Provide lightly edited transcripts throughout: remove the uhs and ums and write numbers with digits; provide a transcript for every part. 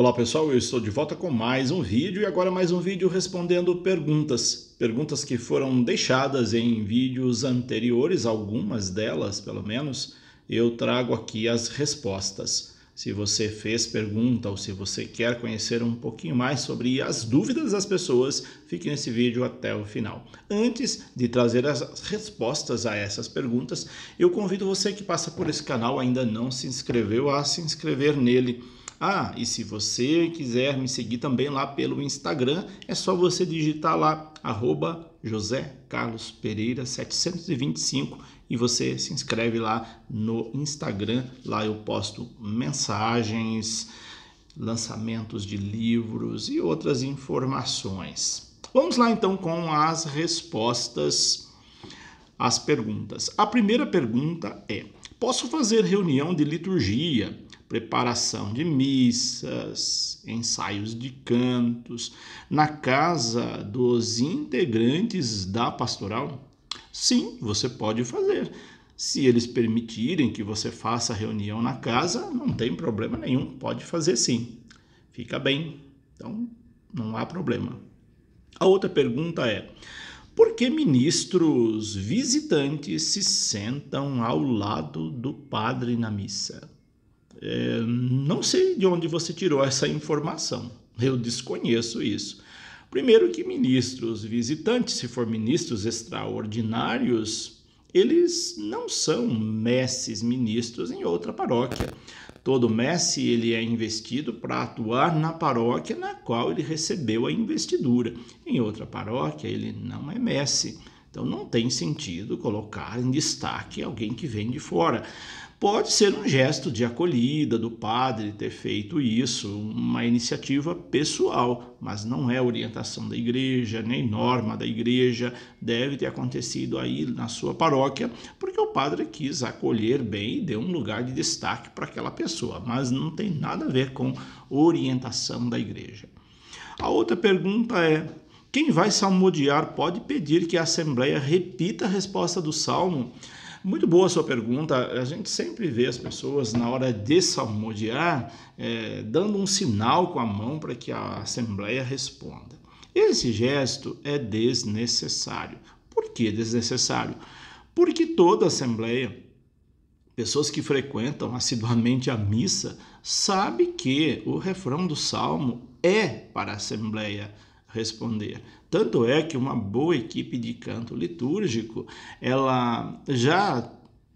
Olá pessoal, eu estou de volta com mais um vídeo e agora mais um vídeo respondendo perguntas que foram deixadas em vídeos anteriores, algumas delas pelo menos, eu trago aqui as respostas. Se você fez pergunta ou se você quer conhecer um pouquinho mais sobre as dúvidas das pessoas, fique nesse vídeo até o final. Antes de trazer as respostas a essas perguntas, eu convido você que passa por esse canal ainda não se inscreveu a se inscrever nele. E se você quiser me seguir também lá pelo Instagram, é só você digitar lá, @José Carlos Pereira725 e você se inscreve lá no Instagram. Lá eu posto mensagens, lançamentos de livros e outras informações. Vamos lá então com as respostas às perguntas. A primeira pergunta é: posso fazer reunião de liturgia, preparação de missas, ensaios de cantos, na casa dos integrantes da pastoral? Sim, você pode fazer. Se eles permitirem que você faça a reunião na casa, não tem problema nenhum, pode fazer sim. Fica bem, então não há problema. A outra pergunta é: por que ministros visitantes se sentam ao lado do padre na missa? Não sei de onde você tirou essa informação, eu desconheço isso. Primeiro que ministros visitantes, se for ministros extraordinários, eles não são messes ministros em outra paróquia. Todo messe ele é investido para atuar na paróquia na qual ele recebeu a investidura. Em outra paróquia ele não é messe, então não tem sentido colocar em destaque alguém que vem de fora. Pode ser um gesto de acolhida do padre ter feito isso, uma iniciativa pessoal, mas não é orientação da igreja, nem norma da igreja, deve ter acontecido aí na sua paróquia, porque o padre quis acolher bem e deu um lugar de destaque para aquela pessoa, mas não tem nada a ver com orientação da igreja. A outra pergunta é: quem vai salmodiar pode pedir que a Assembleia repita a resposta do salmo? Muito boa a sua pergunta. A gente sempre vê as pessoas na hora de salmodiar dando um sinal com a mão para que a Assembleia responda. Esse gesto é desnecessário. Por que desnecessário? Porque toda Assembleia, pessoas que frequentam assiduamente a missa, sabe que o refrão do salmo é para a Assembleia responder. Tanto é que uma boa equipe de canto litúrgico, ela já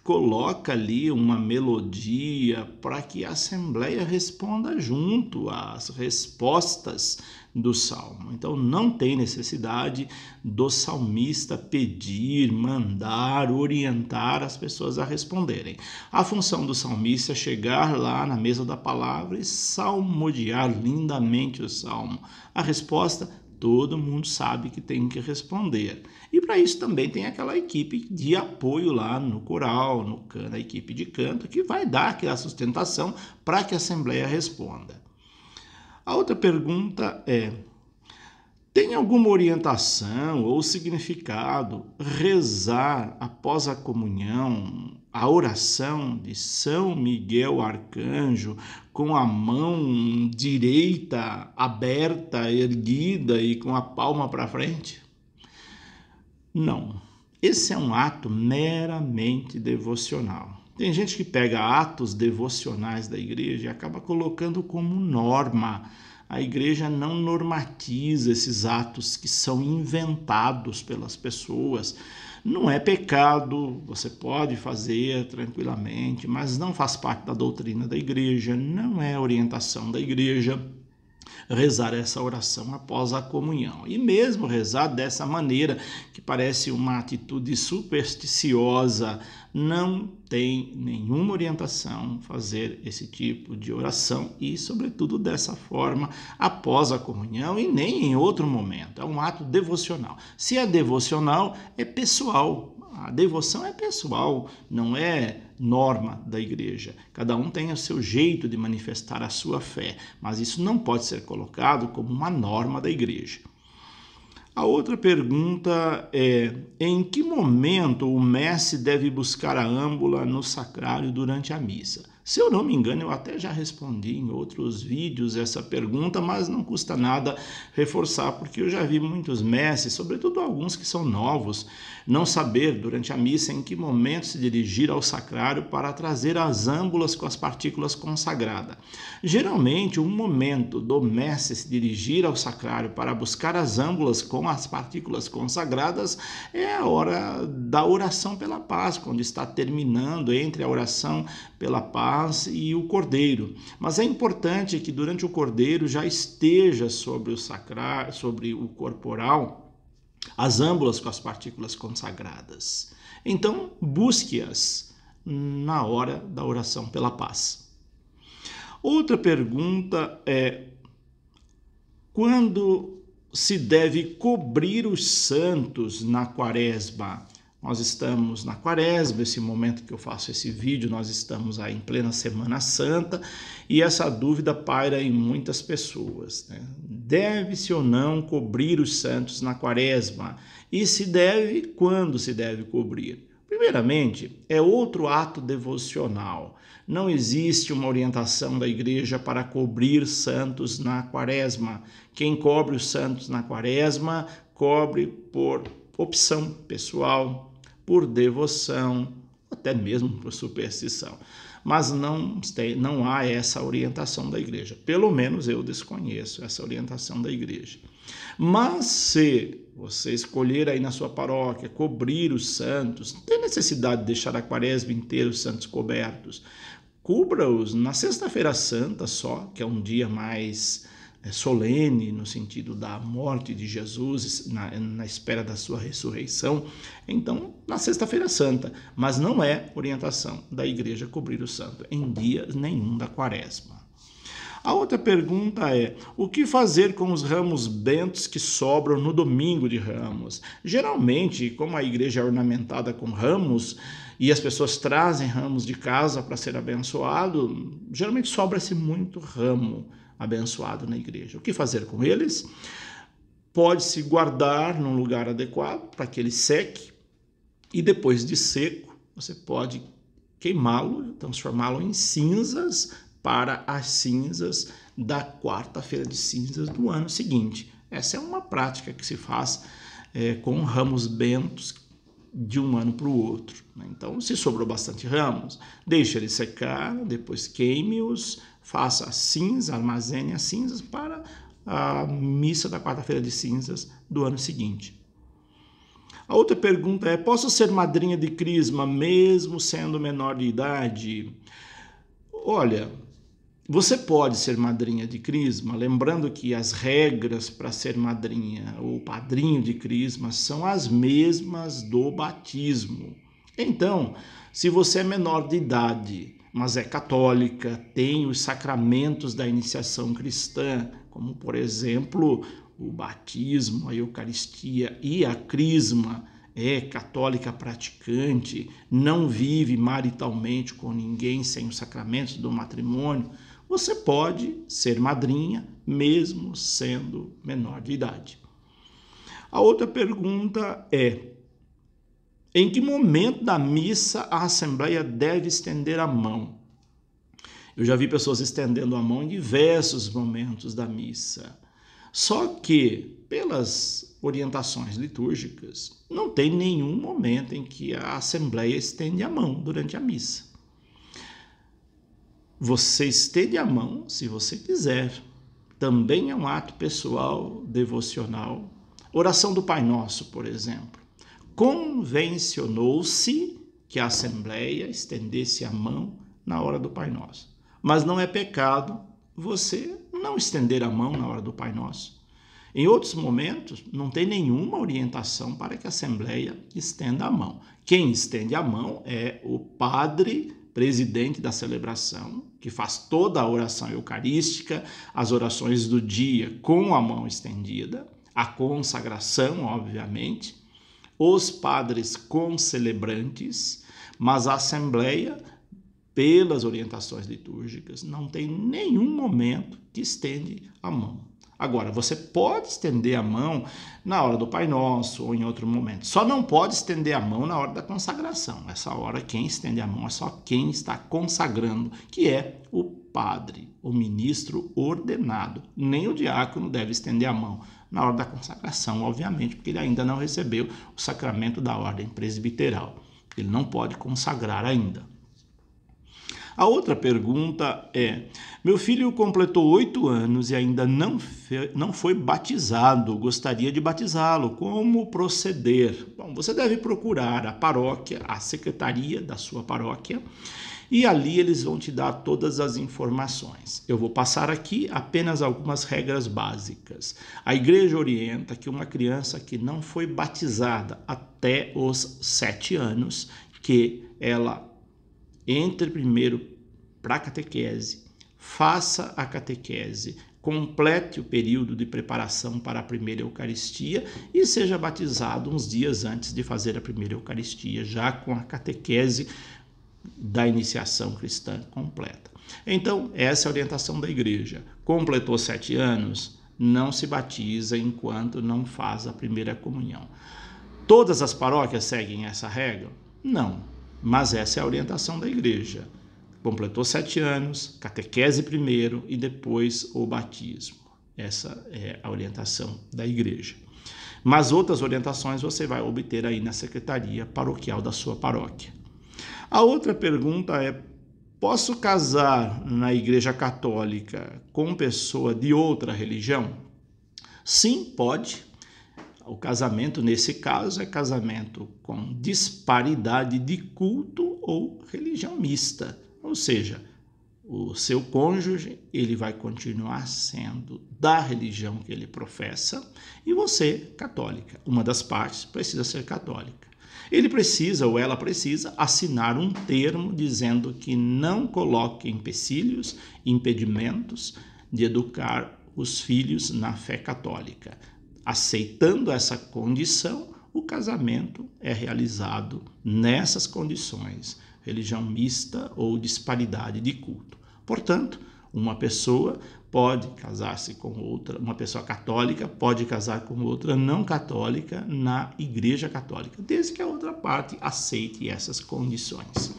coloca ali uma melodia para que a Assembleia responda junto às respostas do salmo. Então não tem necessidade do salmista pedir, mandar, orientar as pessoas a responderem. A função do salmista é chegar lá na mesa da palavra e salmodiar lindamente o salmo. A resposta todo mundo sabe que tem que responder. E para isso também tem aquela equipe de apoio lá no coral, na equipe de canto, que vai dar aquela sustentação para que a Assembleia responda. A outra pergunta é: tem alguma orientação ou significado rezar após a comunhão a oração de São Miguel Arcanjo com a mão direita aberta, erguida e com a palma para frente? Não. Esse é um ato meramente devocional. Tem gente que pega atos devocionais da igreja e acaba colocando como norma. A igreja não normatiza esses atos que são inventados pelas pessoas. Não é pecado, você pode fazer tranquilamente, mas não faz parte da doutrina da igreja, não é orientação da igreja rezar essa oração após a comunhão. E mesmo rezar dessa maneira, que parece uma atitude supersticiosa, não tem nenhuma orientação fazer esse tipo de oração e, sobretudo, dessa forma após a comunhão e nem em outro momento. É um ato devocional. Se é devocional, é pessoal. A devoção é pessoal, não é norma da igreja. Cada um tem o seu jeito de manifestar a sua fé, mas isso não pode ser colocado como uma norma da igreja. A outra pergunta é: em que momento o mestre deve buscar a âmbula no sacrário durante a missa? Se eu não me engano, eu até já respondi em outros vídeos essa pergunta, mas não custa nada reforçar, porque eu já vi muitos mestres, sobretudo alguns que são novos, não saber durante a missa em que momento se dirigir ao sacrário para trazer as âmbulas com as partículas consagradas. Geralmente, um momento do mestre se dirigir ao sacrário para buscar as âmbulas com as partículas consagradas é a hora da oração pela paz, quando está terminando entre a oração pela paz e o cordeiro. Mas é importante que durante o cordeiro já esteja sobre o sacrário, sobre o corporal, as âmbulas com as partículas consagradas. Então, busque-as na hora da oração pela paz. Outra pergunta é: quando se deve cobrir os santos na quaresma? Nós estamos na quaresma, esse momento que eu faço esse vídeo, nós estamos aí em plena Semana Santa, e essa dúvida paira em muitas pessoas, né? Deve-se ou não cobrir os santos na quaresma? E se deve, quando se deve cobrir? Primeiramente, é outro ato devocional. Não existe uma orientação da igreja para cobrir santos na quaresma. Quem cobre os santos na quaresma, cobre por opção pessoal, por devoção, até mesmo por superstição. Mas não há essa orientação da igreja. Pelo menos eu desconheço essa orientação da igreja. Mas se você escolher aí na sua paróquia cobrir os santos, não tem necessidade de deixar a quaresma inteira os santos cobertos. Cubra-os na Sexta-feira Santa só, que é um dia mais solene, no sentido da morte de Jesus, na espera da sua ressurreição. Então, na Sexta-feira Santa, mas não é orientação da igreja cobrir o santo em dia nenhum da quaresma. A outra pergunta é: o que fazer com os ramos bentos que sobram no domingo de Ramos? Geralmente, como a igreja é ornamentada com ramos e as pessoas trazem ramos de casa para ser abençoado, geralmente sobra-se muito ramo abençoado na igreja. O que fazer com eles? Pode-se guardar num lugar adequado para que ele seque, e depois de seco, você pode queimá-lo, transformá-lo em cinzas para as cinzas da quarta-feira de cinzas do ano seguinte. Essa é uma prática que se faz com ramos bentos de um ano para o outro. Então, se sobrou bastante ramos, deixe ele secar, depois queime-os, faça a cinza, armazene as cinzas para a missa da quarta-feira de cinzas do ano seguinte. A outra pergunta é: posso ser madrinha de crisma mesmo sendo menor de idade? Olha, você pode ser madrinha de crisma, lembrando que as regras para ser madrinha ou padrinho de crisma são as mesmas do batismo. Então, se você é menor de idade, mas é católica, tem os sacramentos da iniciação cristã, como por exemplo o batismo, a Eucaristia e a crisma, é católica praticante, não vive maritalmente com ninguém sem os sacramentos do matrimônio, você pode ser madrinha mesmo sendo menor de idade. A outra pergunta é: em que momento da missa a Assembleia deve estender a mão? Eu já vi pessoas estendendo a mão em diversos momentos da missa. Só que, pelas orientações litúrgicas, não tem nenhum momento em que a Assembleia estende a mão durante a missa. Você estende a mão se você quiser. Também é um ato pessoal, devocional. Oração do Pai Nosso, por exemplo. Convencionou-se que a Assembleia estendesse a mão na hora do Pai Nosso. Mas não é pecado você não estender a mão na hora do Pai Nosso. Em outros momentos, não tem nenhuma orientação para que a Assembleia estenda a mão. Quem estende a mão é o padre presidente da celebração, que faz toda a oração eucarística, as orações do dia com a mão estendida, a consagração, obviamente, os padres concelebrantes, mas a Assembleia, pelas orientações litúrgicas, não tem nenhum momento que estende a mão. Agora, você pode estender a mão na hora do Pai Nosso ou em outro momento. Só não pode estender a mão na hora da consagração. Nessa hora, quem estende a mão é só quem está consagrando, que é o padre, o ministro ordenado. Nem o diácono deve estender a mão na hora da consagração, obviamente, porque ele ainda não recebeu o sacramento da ordem presbiteral. Ele não pode consagrar ainda. A outra pergunta é: meu filho completou 8 anos e ainda não foi batizado, gostaria de batizá-lo, como proceder? Bom, você deve procurar a paróquia, a secretaria da sua paróquia, e ali eles vão te dar todas as informações. Eu vou passar aqui apenas algumas regras básicas. A igreja orienta que uma criança que não foi batizada até os 7 anos, que ela entre primeiro para a catequese, faça a catequese, complete o período de preparação para a primeira Eucaristia e seja batizado uns dias antes de fazer a primeira Eucaristia, já com a catequese da iniciação cristã completa. Então, essa é a orientação da igreja. Completou 7 anos, não se batiza enquanto não faz a primeira comunhão. Todas as paróquias seguem essa regra? Não. Mas essa é a orientação da igreja. Completou 7 anos, catequese primeiro e depois o batismo. Essa é a orientação da igreja. Mas outras orientações você vai obter aí na secretaria paroquial da sua paróquia. A outra pergunta é: posso casar na igreja católica com pessoa de outra religião? Sim, pode. O casamento, nesse caso, é casamento com disparidade de culto ou religião mista. Ou seja, o seu cônjuge, ele vai continuar sendo da religião que ele professa e você, católica. Uma das partes precisa ser católica. Ele precisa ou ela precisa assinar um termo dizendo que não coloque empecilhos, impedimentos de educar os filhos na fé católica. Aceitando essa condição, o casamento é realizado nessas condições, religião mista ou disparidade de culto. Portanto, uma pessoa pode casar-se com outra, uma pessoa católica pode casar com outra não católica na igreja católica, desde que a outra parte aceite essas condições.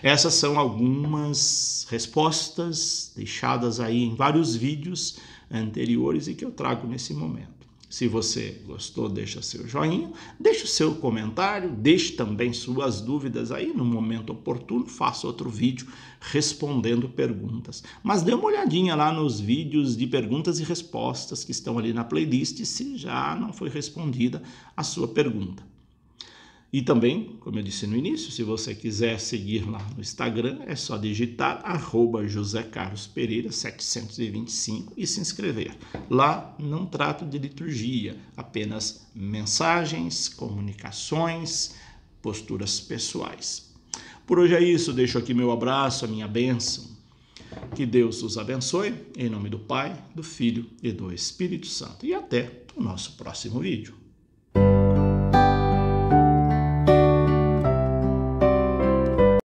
Essas são algumas respostas deixadas aí em vários vídeos anteriores e que eu trago nesse momento. Se você gostou, deixa seu joinha, deixa o seu comentário, deixe também suas dúvidas aí no momento oportuno, faça outro vídeo respondendo perguntas. Mas dê uma olhadinha lá nos vídeos de perguntas e respostas que estão ali na playlist se já não foi respondida a sua pergunta. E também, como eu disse no início, se você quiser seguir lá no Instagram, é só digitar @José Carlos Pereira725 e se inscrever. Lá não trato de liturgia, apenas mensagens, comunicações, posturas pessoais. Por hoje é isso, deixo aqui meu abraço, a minha bênção. Que Deus os abençoe, em nome do Pai, do Filho e do Espírito Santo. E até o nosso próximo vídeo.